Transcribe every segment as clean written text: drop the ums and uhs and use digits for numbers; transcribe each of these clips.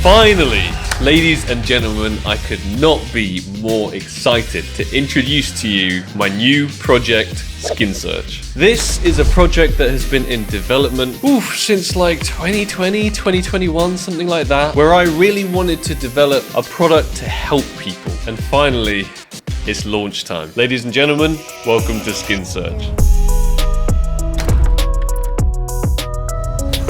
Finally, ladies and gentlemen, I could not be more excited to introduce to you my new project, Skin Search. This is a project that has been in development since like 2020, 2021, something like that, where I really wanted to develop a product to help people. And finally, it's launch time. Ladies and gentlemen, welcome to Skin Search.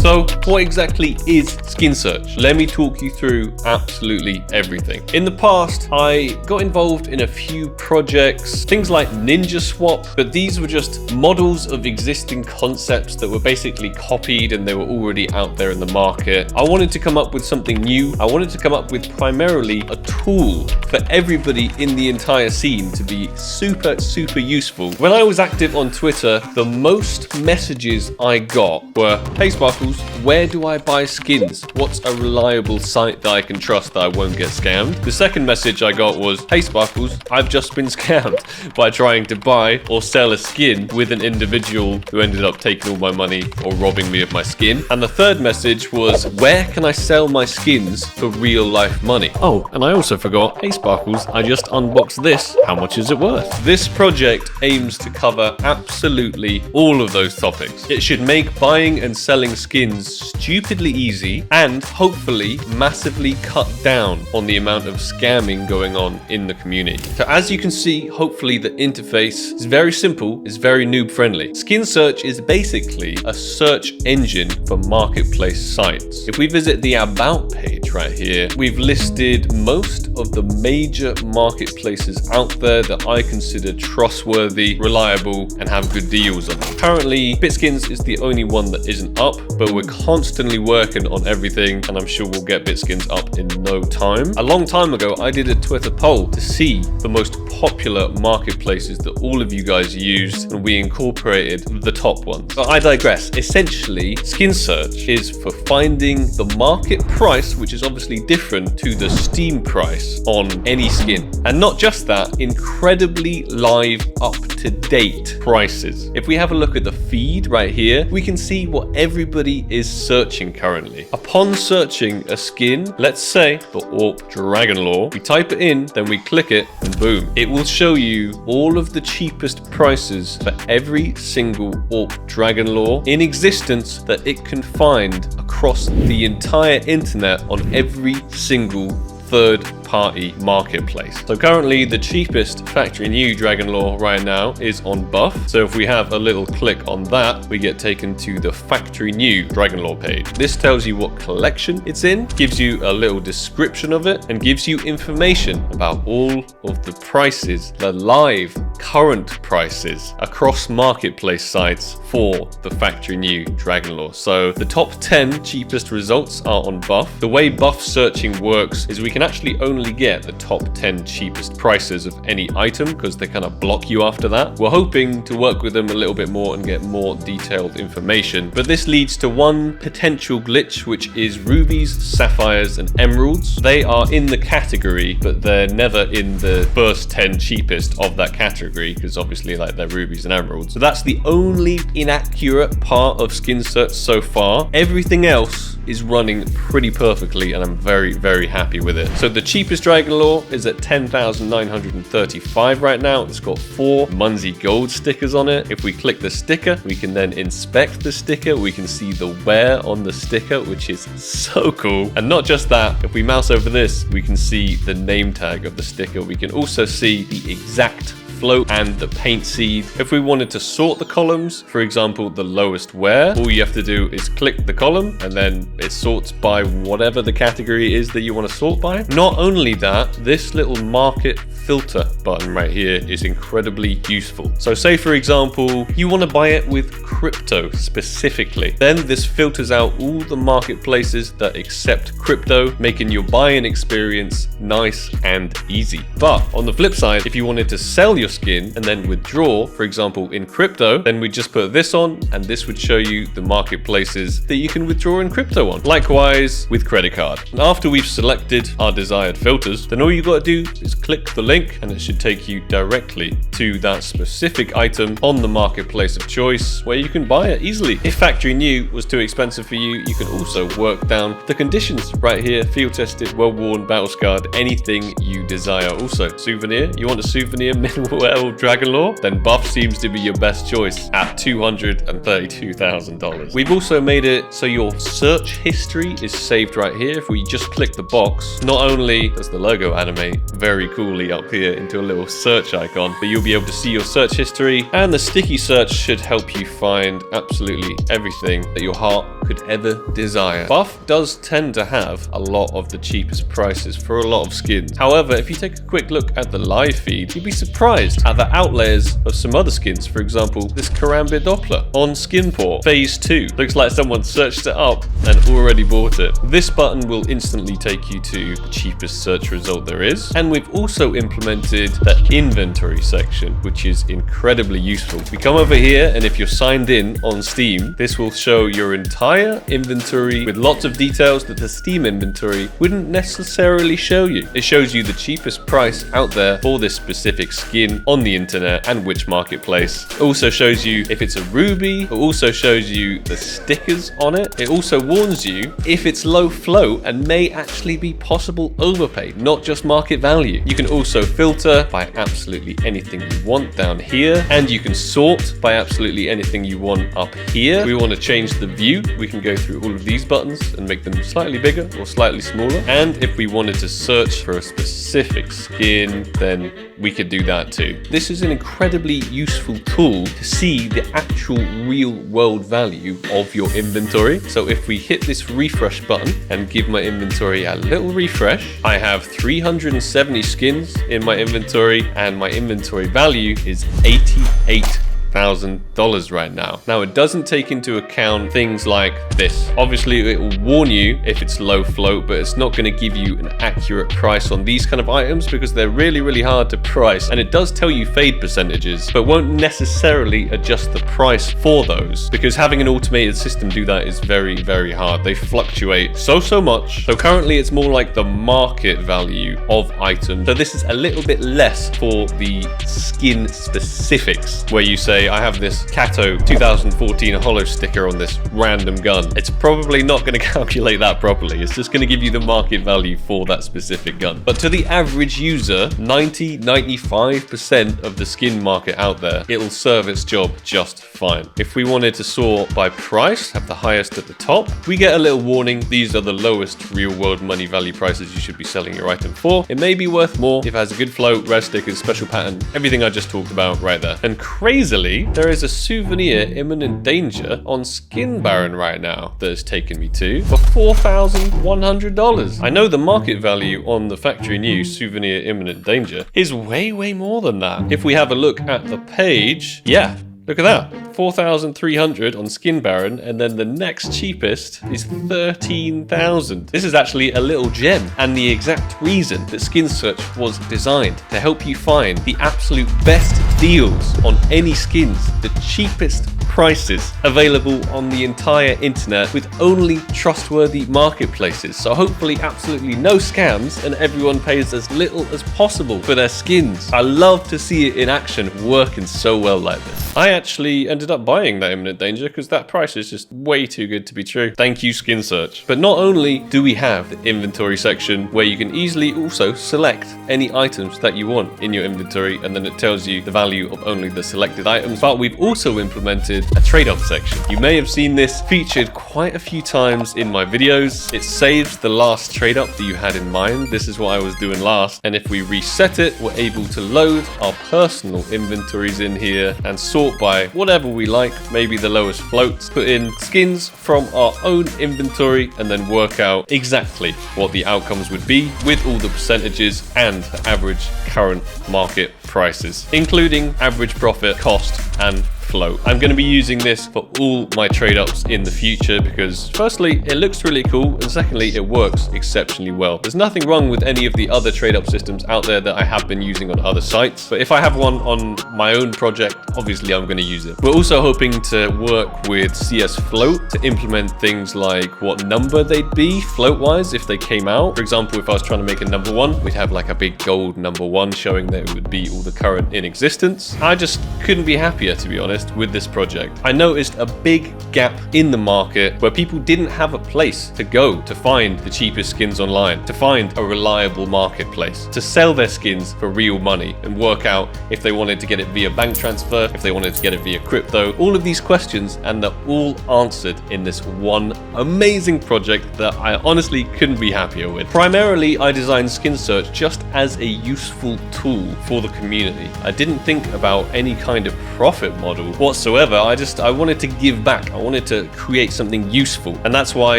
So what exactly is Skin Search? Let me talk you through absolutely everything. In the past, I got involved in a few projects, things like Ninja Swap, but these were just models of existing concepts that were basically copied and they were already out there in the market. I wanted to come up with something new. I wanted to come up with primarily a tool for everybody in the entire scene to be super useful. When I was active on Twitter, the most messages I got were, "Hey Sparkles, where do I buy skins? What's a reliable site that I can trust that I won't get scammed?" The second message I got was, "Hey Sparkles, I've just been scammed by trying to buy or sell a skin with an individual who ended up taking all my money or robbing me of my skin." And the third message was, "Where can I sell my skins for real life money?" Oh, and I also forgot, "Hey Sparkles, I just unboxed this. How much is it worth?" This project aims to cover absolutely all of those topics. It should make buying and selling skins stupidly easy and hopefully massively cut down on the amount of scamming going on in the community. So as you can see, hopefully the interface is very simple, it's very noob friendly. Skin Search is basically a search engine for marketplace sites. If we visit the About page right here, we've listed most of the major marketplaces out there that I consider trustworthy, reliable, and have good deals on. Currently, Bitskins is the only one that isn't up, but we're constantly working on everything, and I'm sure we'll get Bitskins up in no time. A long time ago, I did a Twitter poll to see the most popular marketplaces that all of you guys used, and we incorporated the top ones. But I digress. Essentially, Skin Search is for finding the market price, which is obviously different to the Steam price on any skin. And not just that, incredibly live, up-to-date prices. If we have a look at the feed right here, we can see what everybody is searching currently. Upon searching a skin, let's say the Orc Dragon Lore, we type it in, then we click it, and boom. It will show you all of the cheapest prices for every single Orc Dragon Lore in existence that it can find across the entire internet on every single third-party marketplace. So currently the cheapest factory new Dragon Lore right now is on Buff. So if we have a little click on that, we get taken to the factory new Dragon Lore page. This tells you what collection it's in, gives you a little description of it, and gives you information about all of the prices, the live current prices across marketplace sites for the factory new Dragon Lore. So the top 10 cheapest results are on Buff. The way Buff searching works is we can actually only get the top 10 cheapest prices of any item because they kind of block you after that. We're hoping to work with them a little bit more and get more detailed information, but this leads to one potential glitch, which is rubies, sapphires, and emeralds. They are in the category, but they're never in the first 10 cheapest of that category because obviously like they're rubies and emeralds. So that's the only inaccurate part of Skin Search so far. Everything else is running pretty perfectly and I'm very happy with it. So the cheapest Dragon Lore is at 10,935 right now. It's got 4 Munzie gold stickers on it. If we click the sticker, we can then inspect the sticker. We can see the wear on the sticker, which is so cool. And not just that, if we mouse over this, we can see the name tag of the sticker. We can also see the exact float and the paint seed. If we wanted to sort the columns, for example, the lowest wear, all you have to do is click the column and then it sorts by whatever the category is that you want to sort by. Not only that, this little market filter button right here is incredibly useful. So say for example, you want to buy it with crypto specifically, then this filters out all the marketplaces that accept crypto, making your buying experience nice and easy. But on the flip side, if you wanted to sell your skin and then withdraw, for example, in crypto, then we just put this on and this would show you the marketplaces that you can withdraw in crypto on. Likewise with credit card. And after we've selected our desired filters, then all you got to do is click the link and it should take you directly to that specific item on the marketplace of choice where you can buy it easily. If factory new was too expensive for you, you can also work down the conditions right here: field tested, well worn, battle scarred, anything you desire. Also, souvenir. You want a souvenir minimal dragon lore? Then buff seems to be your best choice at $232,000. We've also made it so your search history is saved right here. If we just click the box, not only does the logo animate very coolly up here into a little search icon, but you'll be able to see your search history, and the sticky search should help you find absolutely everything that your heart could ever desire. Buff does tend to have a lot of the cheapest prices for a lot of skins. However, if you take a quick look at the live feed, you'd be surprised at the outlayers of some other skins. For example, this Karambit Doppler on Skinport Phase 2. Looks like someone searched it up and already bought it. This button will instantly take you to the cheapest search result there is. And we've also implemented the inventory section, which is incredibly useful. We come over here, and if you're signed in on Steam, this will show your entire inventory with lots of details that the Steam inventory wouldn't necessarily show you. It shows you the cheapest price out there for this specific skin on the internet and which marketplace. It also shows you if it's a ruby. It also shows you the stickers on it. It also warns you if it's low float and may actually be possible overpay, not just market value. You can also filter by absolutely anything you want down here, and you can sort by absolutely anything you want up here. We want to change the view. We can go through all of these buttons and make them slightly bigger or slightly smaller. And if we wanted to search for a specific skin, then we could do that too. This is an incredibly useful tool to see the actual real world value of your inventory. So if we hit this refresh button and give my inventory a little refresh, I have 370 skins in my inventory, and my inventory value is $88,000 right now. Now, it doesn't take into account things like this. Obviously, it will warn you if it's low float, but it's not going to give you an accurate price on these kind of items because they're really, really hard to price. And it does tell you fade percentages, but won't necessarily adjust the price for those, because having an automated system do that is very, very hard. They fluctuate so much. So currently it's more like the market value of items. So this is a little bit less for the skin specifics, where you say, I have this Kato 2014 holo sticker on this random gun. It's probably not going to calculate that properly. It's just going to give you the market value for that specific gun. But to the average user, 95% of the skin market out there, it'll serve its job just fine. If we wanted to sort by price, have the highest at the top, we get a little warning. These are the lowest real world money value prices you should be selling your item for. It may be worth more if it has a good float, rare stickers, special pattern, everything I just talked about right there. And crazily, there is a souvenir imminent danger on Skin Baron right now that has taken me to for $4,100. I know the market value on the factory new souvenir imminent danger is way more than that. If we have a look at the page, yeah, look at that, 4,300 on Skin Baron, and then the next cheapest is 13,000. This is actually a little gem, and the exact reason that Skin Search was designed to help you find the absolute best deals on any skins, the cheapest prices available on the entire internet with only trustworthy marketplaces. So hopefully absolutely no scams, and everyone pays as little as possible for their skins. I love to see it in action working so well like this. I actually ended up buying that imminent danger because that price is just way too good to be true. Thank you, Skin Search. But not only do we have the inventory section where you can easily also select any items that you want in your inventory, and then it tells you the value of only the selected items, but we've also implemented a trade-off section. You may have seen this featured quite a few times in my videos. It saves the last trade-up that you had in mind. This is what I was doing last. And if we reset it, we're able to load our personal inventories in here and sort by whatever we like, maybe the lowest floats, put in skins from our own inventory, and then work out exactly what the outcomes would be with all the percentages and the average current market prices, including average profit, cost, and float. I'm going to be using this for all my trade ups in the future because firstly, it looks really cool, and secondly, it works exceptionally well. There's nothing wrong with any of the other trade up systems out there that I have been using on other sites, but if I have one on my own project, obviously I'm going to use it. We're also hoping to work with CS Float to implement things like what number they'd be float wise if they came out. For example, if I was trying to make a number 1, we'd have like a big gold number 1 showing that it would be all the current in existence. I just couldn't be happier, to be honest, with this project. I noticed a big gap in the market where people didn't have a place to go to find the cheapest skins online, to find a reliable marketplace, to sell their skins for real money and work out if they wanted to get it via bank transfer, if they wanted to get it via crypto, all of these questions, and they're all answered in this one amazing project that I honestly couldn't be happier with. Primarily, I designed Skin Search just as a useful tool for the community. I didn't think about any kind of profit model whatsoever. I wanted to give back. I wanted to create something useful, and that's why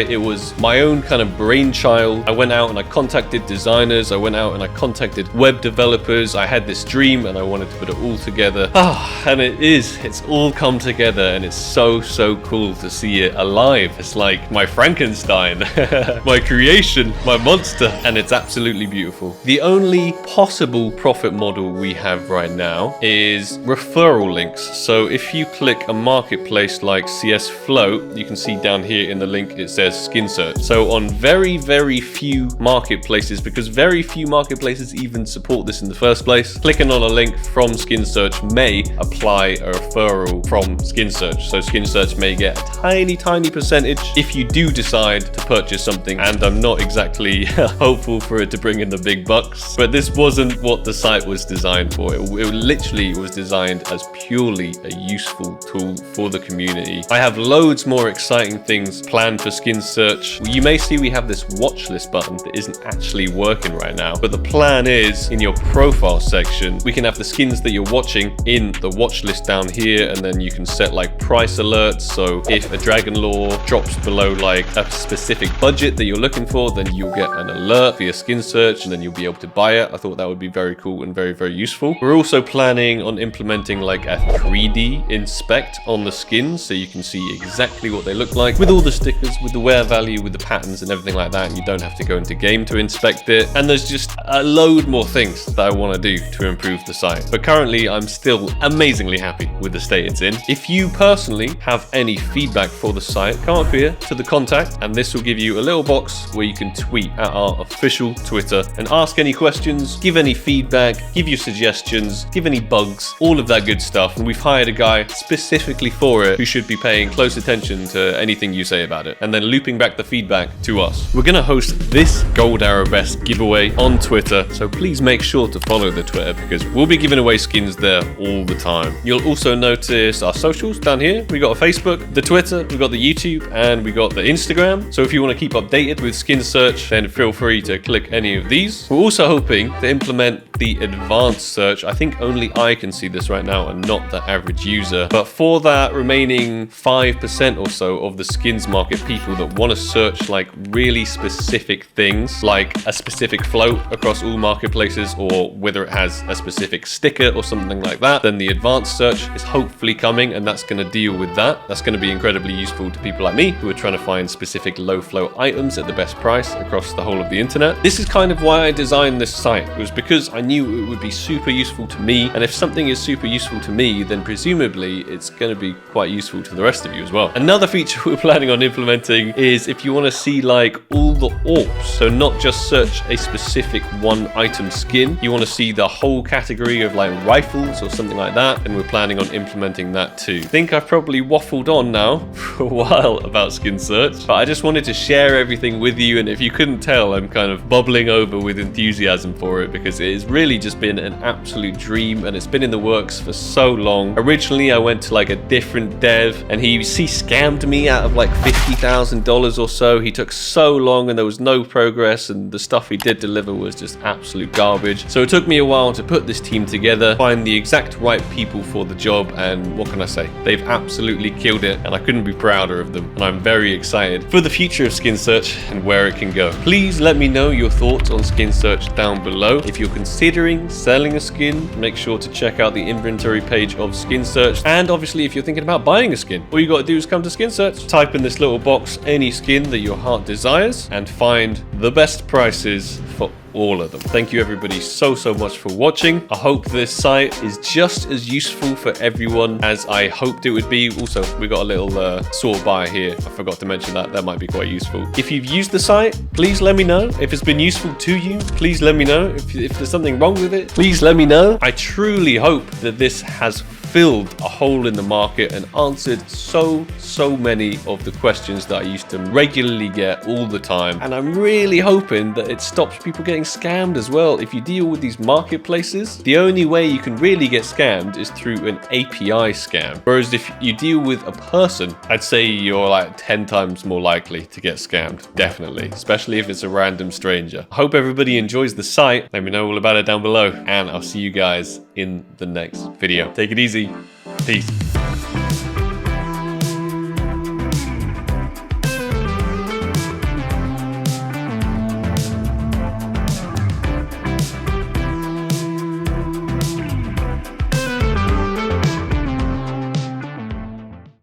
it was my own kind of brainchild. I went out and I contacted designers, I went out and I contacted web developers. I had this dream and I wanted to put it all together. And it's all come together, and it's so cool to see it alive. It's like my Frankenstein, my creation, my monster, and it's absolutely beautiful. The only possible profit model we have right now is referral links. So if you click a marketplace like CS Float, you can see down here in the link it says Skin Search. So on very few marketplaces, because very few marketplaces even support this in the first place, clicking on a link from Skin Search may apply a referral from Skin Search. So Skin Search may get a tiny percentage if you do decide to purchase something, and I'm not exactly hopeful for it to bring in the big bucks, but this wasn't what the site was designed for. It literally was designed as purely a useful tool for the community. I have loads more exciting things planned for Skin Search. You may see we have this watch list button that isn't actually working right now, but the plan is in your profile section, we can have the skins that you're watching in the watch list down here, and then you can set like price alerts. So if a Dragon Lore drops below like a specific budget that you're looking for, then you'll get an alert via Skin Search and then you'll be able to buy it. I thought that would be very cool and very useful. We're also planning on implementing like a 3D inspect on the skins, so you can see exactly what they look like with all the stickers, with the wear value, with the patterns and everything like that, and you don't have to go into game to inspect it. And there's just a load more things that I want to do to improve the site, but currently I'm still amazingly happy with the state it's in. If you personally have any feedback for the site, come up here to the contact, and this will give you a little box where you can tweet at our official Twitter and ask any questions, give any feedback, give your suggestions, give any bugs, all of that good stuff. And we've hired a guy specifically for it who should be paying close attention to anything you say about it and then looping back the feedback to us. We're going to host this Gold Arabesque giveaway on Twitter, so please make sure to follow the Twitter because we'll be giving away skins there all the time. You'll also notice our socials down here. We got a Facebook, the Twitter, we got the YouTube, and we got the Instagram. So if you want to keep updated with Skin Search, then feel free to click any of these. We're also hoping to implement the advanced search. I think only I can see this right now and not the average user. But for that remaining 5% or so of the skins market, people that want to search like really specific things, like a specific float across all marketplaces, or whether it has a specific sticker or something like that, then the advanced search is hopefully coming, and that's going to deal with that. That's going to be incredibly useful to people like me who are trying to find specific low float items at the best price across the whole of the internet. This is kind of why I designed this site. It was because I knew it would be super useful to me, and if something is super useful to me, then presumably it's going to be quite useful to the rest of you as well. Another feature we're planning on implementing is if you want to see like all the AWPs, so not just search a specific one item skin, you want to see the whole category of like rifles or something like that, and we're planning on implementing that too. I think I've probably waffled on now for a while about Skin Search, but I just wanted to share everything with you, and if you couldn't tell, I'm kind of bubbling over with enthusiasm for it because it has really just been an absolute dream, and it's been in the works for so long. Originally I went to like a different dev, and he scammed me out of like $50,000 or so. He took so long and there was no progress, and the stuff he did deliver was just absolute garbage. So it took me a while to put this team together, find the exact right people for the job, and what can I say? They've absolutely killed it, and I couldn't be prouder of them, and I'm very excited for the future of Skin Search and where it can go. Please let me know your thoughts on Skin Search down below. If you're considering considering selling a skin, make sure to check out the inventory page of Skin Search. And obviously, if you're thinking about buying a skin, all you got to do is come to Skin Search, type in this little box any skin that your heart desires, and find the best prices for all of them. Thank you everybody so much for watching. I hope this site is just as useful for everyone as I hoped it would be. Also, we got a little sort by here. I forgot to mention that might be quite useful. If you've used the site, please let me know. If it's been useful to you, please let me know. If there's something wrong with it, please let me know. I truly hope that this has filled a hole in the market and answered so many of the questions that I used to regularly get all the time. And I'm really hoping that it stops people getting scammed as well. If you deal with these marketplaces, the only way you can really get scammed is through an API scam. Whereas if you deal with a person, I'd say you're like 10 times more likely to get scammed. Definitely, especially if it's a random stranger. I hope everybody enjoys the site. Let me know all about it down below, and I'll see you guys in the next video. Take it easy. Peace.